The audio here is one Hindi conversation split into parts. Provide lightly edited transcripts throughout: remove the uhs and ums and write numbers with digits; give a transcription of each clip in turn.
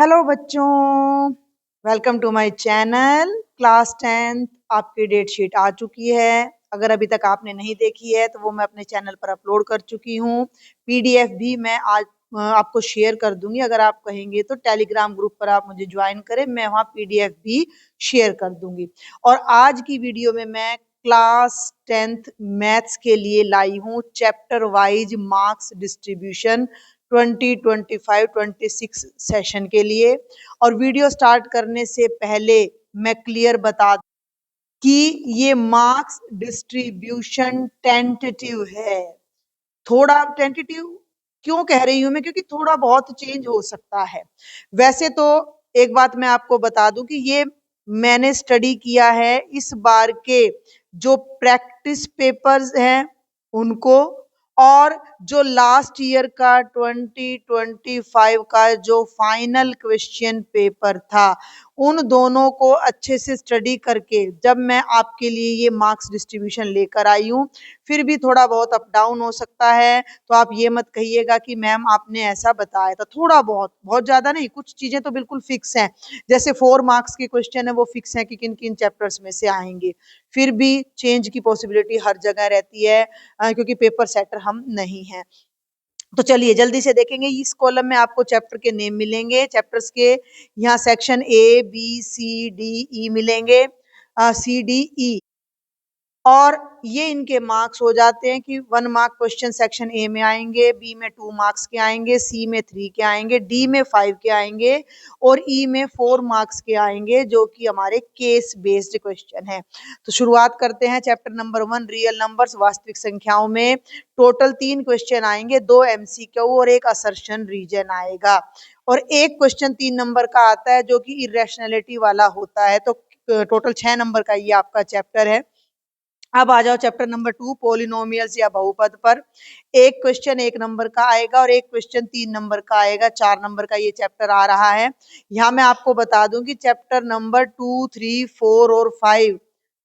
हेलो बच्चों, welcome to my channel. Class 10th आपकी डेट शीट आ चुकी है। अगर अभी तक आपने नहीं देखी है तो वो मैं अपने चैनल पर अपलोड कर चुकी हूँ। पीडीएफ भी मैं आज आपको शेयर कर दूंगी। अगर आप कहेंगे तो टेलीग्राम ग्रुप पर आप मुझे ज्वाइन करें, मैं वहाँ पीडीएफ भी शेयर कर दूंगी। और आज की वीडियो में मैं क्लास 10th मैथ्स के लिए लाई हूँ chapter wise marks distribution 2025-26 session के लिए। और वीडियो स्टार्ट करने से पहले मैं क्लियर बता दूं कि ये मार्क्स डिस्ट्रीब्यूशन टेंटेटिव है। थोड़ा टेंटेटिव क्यों कह रही हूं मैं, क्योंकि थोड़ा बहुत चेंज हो सकता है। वैसे तो एक बात मैं आपको बता दूं कि ये मैंने स्टडी किया है इस बार के जो प्रैक्टिस पेपर्स हैं उनको, और जो लास्ट ईयर का 2025 का जो फाइनल क्वेश्चन पेपर था, उन दोनों को अच्छे से स्टडी करके जब मैं आपके लिए ये मार्क्स डिस्ट्रीब्यूशन लेकर आई हूँ। फिर भी थोड़ा बहुत अप डाउन हो सकता है, तो आप ये मत कहिएगा कि मैम आपने ऐसा बताया था। थोड़ा बहुत, बहुत ज्यादा नहीं, कुछ चीजें तो बिल्कुल फिक्स हैं। जैसे 4 मार्क्स के क्वेश्चन है वो फिक्स है कि किन किन चैप्टर्स में से आएंगे। फिर भी चेंज की पॉसिबिलिटी हर जगह रहती है, क्योंकि पेपर सेटर हम नहीं हैं। तो चलिए जल्दी से देखेंगे। इस कॉलम में आपको चैप्टर के नेम मिलेंगे, चैप्टर्स के यहाँ section A B C D E मिलेंगे, सी डी ई। और ये इनके मार्क्स हो जाते हैं कि 1 मार्क क्वेश्चन सेक्शन ए में आएंगे, बी में 2 मार्क्स के आएंगे, सी में 3 के आएंगे, डी में 5 के आएंगे और ई में 4 मार्क्स के आएंगे, जो कि हमारे केस बेस्ड क्वेश्चन है। तो शुरुआत करते हैं चैप्टर नंबर 1 रियल नंबर्स वास्तविक संख्याओं में। टोटल 3 क्वेश्चन आएंगे, 2 एमसीक्यू और एक असर्शन रीजन आएगा। और एक क्वेश्चन 3 नंबर का आता है जो कि इरेशनैलिटी वाला होता है। तो टोटल 6 नंबर का ये आपका चैप्टर है। अब आ जाओ चैप्टर नंबर 2 पोलिनोमियल्स या बहुपद पर। एक क्वेश्चन 1 नंबर का आएगा और एक क्वेश्चन 3 नंबर का आएगा। 4 नंबर का ये चैप्टर आ रहा है। यहाँ मैं आपको बता दूं कि चैप्टर नंबर 2, 3, 4 और 5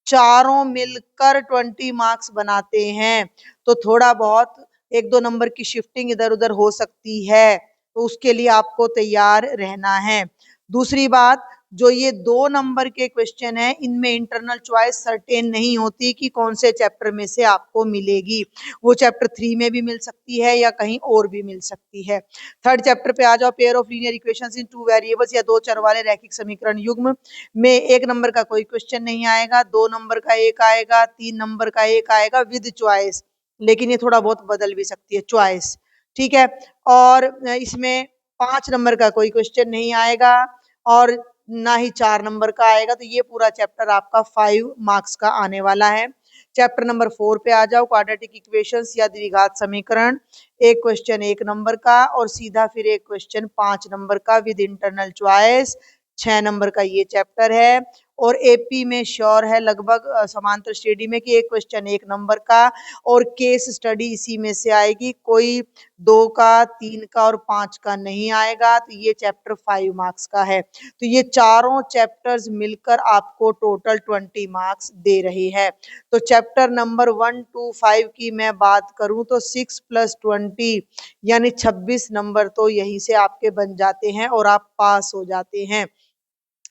चारों मिलकर 20 मार्क्स बनाते हैं। तो थोड़ा बहुत 1-2 नंबर की शिफ्टिंग इधर उधर हो सकती है, तो उसके लिए आपको तैयार रहना है। दूसरी बात, जो ये 2 नंबर के क्वेश्चन है इनमें इंटरनल चॉइस सर्टेन नहीं होती कि कौन से चैप्टर में से आपको मिलेगी। वो चैप्टर 3 में भी मिल सकती है या कहीं और भी मिल सकती है। थर्ड चैप्टर पे आ जाओ, pair of linear equations in 2 variables या 2 चर वाले रैखिक समीकरण युग्म में 1 नंबर का कोई क्वेश्चन नहीं आएगा, 2 नंबर का एक आएगा, 3 नंबर का एक आएगा विद चॉइस, लेकिन ये थोड़ा बहुत बदल भी सकती है चॉइस, ठीक है। और इसमें 5 नंबर का कोई क्वेश्चन नहीं आएगा और ना ही 4 नंबर का आएगा। तो ये पूरा चैप्टर आपका 5 मार्क्स का आने वाला है। चैप्टर नंबर 4 पे आ जाओ, क्वाड्रेटिक इक्वेशंस या द्विघात समीकरण। एक क्वेश्चन 1 नंबर का और सीधा फिर एक क्वेश्चन 5 नंबर का विद इंटरनल चॉइस। 6 नंबर का ये चैप्टर है। और एपी में श्योर है लगभग समांतर श्रेणी में कि एक क्वेश्चन 1 नंबर का और केस स्टडी इसी में से आएगी, कोई 2 का, 3 का और 5 का नहीं आएगा। तो ये चैप्टर 5 मार्क्स का है। तो ये चारों चैप्टर्स मिलकर आपको टोटल 20 मार्क्स दे रही है। तो चैप्टर नंबर 1 to 5 की मैं बात करूं तो 6 + 20 यानी 26 नंबर तो यहीं से आपके बन जाते हैं और आप पास हो जाते हैं,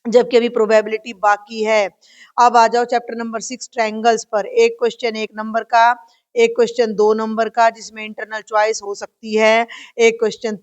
जबकि अभी प्रोबेबिलिटी बाकी है। अब आ जाओ चैप्टर नंबर 6 ट्रायंगल्स पर। एक क्वेश्चन 1 नंबर का, एक क्वेश्चन 2 नंबर का जिसमें इंटरनल चॉइस हो सकती है, एक क्वेश्चन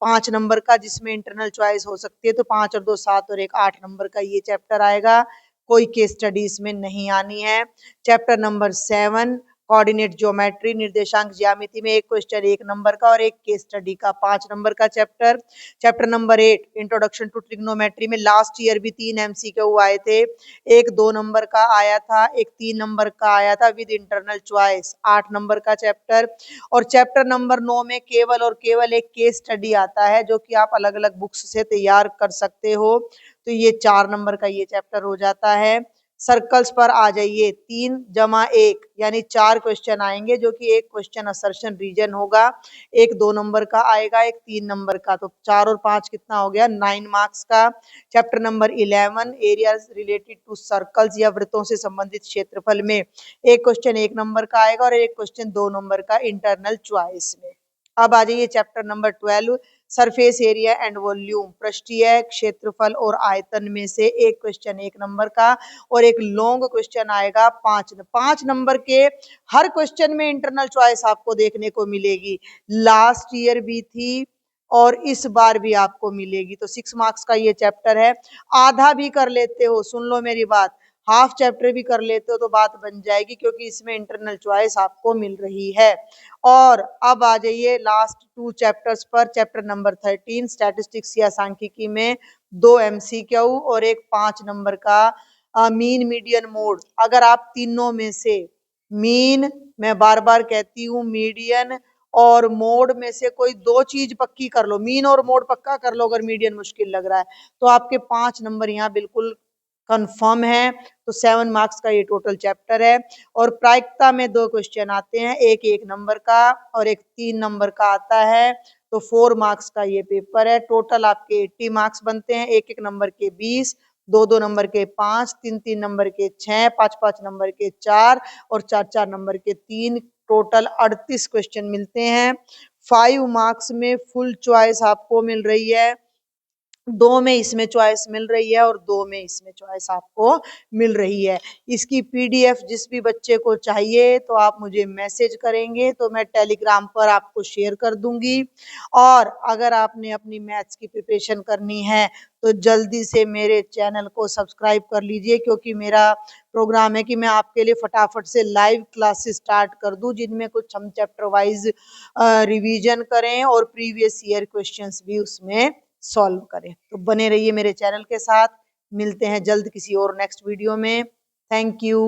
5 नंबर का जिसमें इंटरनल चॉइस हो सकती है। तो 5 और 2 7 और 1 8 नंबर का ये चैप्टर आएगा। कोई केस स्टडी इसमें नहीं आनी है। चैप्टर नंबर 7 कोऑर्डिनेट ज्योमेट्री निर्देशांक ज्यामिति में एक क्वेश्चन 1 नंबर का और एक केस स्टडी का 5 नंबर का chapter. Chapter number 8 introduction to trigonometry में लास्ट ईयर भी 3 एमसीक्यू आए थे। एक 2 नंबर का आया था, एक 3 नंबर का आया था विद इंटरनल चॉइस, 8 नंबर का चैप्टर। और चैप्टर नंबर 9 में केवल और केवल एक केस स्टडी आता है जो कि आप अलग अलग बुक्स से तैयार कर सकते हो। तो ये 4 नंबर का ये चैप्टर हो जाता है। सर्कल्स पर आ जाइए, 3 + 1 यानी 4 क्वेश्चन आएंगे, जो कि एक क्वेश्चन असर्शन रीजन होगा, एक 2 नंबर का आएगा, एक 3 नंबर का। तो 4 और 5 कितना हो गया, 9 मार्क्स का। Chapter number 11 areas related to circles या वृत्तों से संबंधित क्षेत्रफल में एक क्वेश्चन 1 नंबर का आएगा और एक क्वेश्चन 2 नंबर का इंटरनल चॉइस में। अब आ जाइए chapter number 12 surface area and volume, पृष्ठीय क्षेत्रफल और आयतन में से एक क्वेश्चन 1 नंबर का और एक लॉन्ग क्वेश्चन आएगा 5 नंबर के। हर क्वेश्चन में इंटरनल चॉइस आपको देखने को मिलेगी, लास्ट ईयर भी थी और इस बार भी आपको मिलेगी। तो 6 मार्क्स का ये चैप्टर है। आधा भी कर लेते हो, सुन लो मेरी बात, हाफ चैप्टर भी कर लेते हो तो बात बन जाएगी, क्योंकि इसमें इंटरनल चॉइस आपको मिल रही है। और अब आ जाइए लास्ट 2 चैप्टर्स पर। चैप्टर नंबर 13 स्टैटिस्टिक्स या सांख्यिकी में 2 MCQ और एक 5 नंबर का मीन मीडियन मोड। अगर आप तीनों में से मीन, मैं बार बार कहती हूँ, मीडियन और मोड में से कोई 2 चीज पक्की कर लो, मीन और मोड पक्का कर लो, अगर मीडियन मुश्किल लग रहा है तो आपके 5 नंबर यहाँ बिल्कुल कंफर्म है। तो 7 मार्क्स का ये टोटल चैप्टर है। और प्रायिकता में 2 क्वेश्चन आते हैं, एक 1 नंबर का और एक 3 नंबर का आता है। तो 4 मार्क्स का ये पेपर है। टोटल आपके 80 मार्क्स बनते हैं, 1 नंबर के 20, 2 नंबर के 5, 3 नंबर के 6, 5 नंबर के 4 और 4 नंबर के 3। टोटल 38 क्वेश्चन मिलते हैं। 5 मार्क्स में फुल चॉइस आपको मिल रही है, 2 में इसमें चॉइस मिल रही है और 2 में इसमें चॉइस आपको मिल रही है। इसकी PDF जिस भी बच्चे को चाहिए तो आप मुझे मैसेज करेंगे तो मैं टेलीग्राम पर आपको शेयर कर दूंगी। और अगर आपने अपनी मैथ्स की प्रिपरेशन करनी है तो जल्दी से मेरे चैनल को सब्सक्राइब कर लीजिए, क्योंकि मेरा प्रोग्राम है कि मैं आपके लिए फटाफट से लाइव क्लासेस स्टार्ट कर दूं, जिनमें कुछ हम चैप्टर वाइज रिवीजन करें और प्रीवियस ईयर क्वेश्चंस भी उसमें सॉल्व करें। तो बने रहिए मेरे चैनल के साथ। मिलते हैं जल्द किसी और नेक्स्ट वीडियो में। Thank you.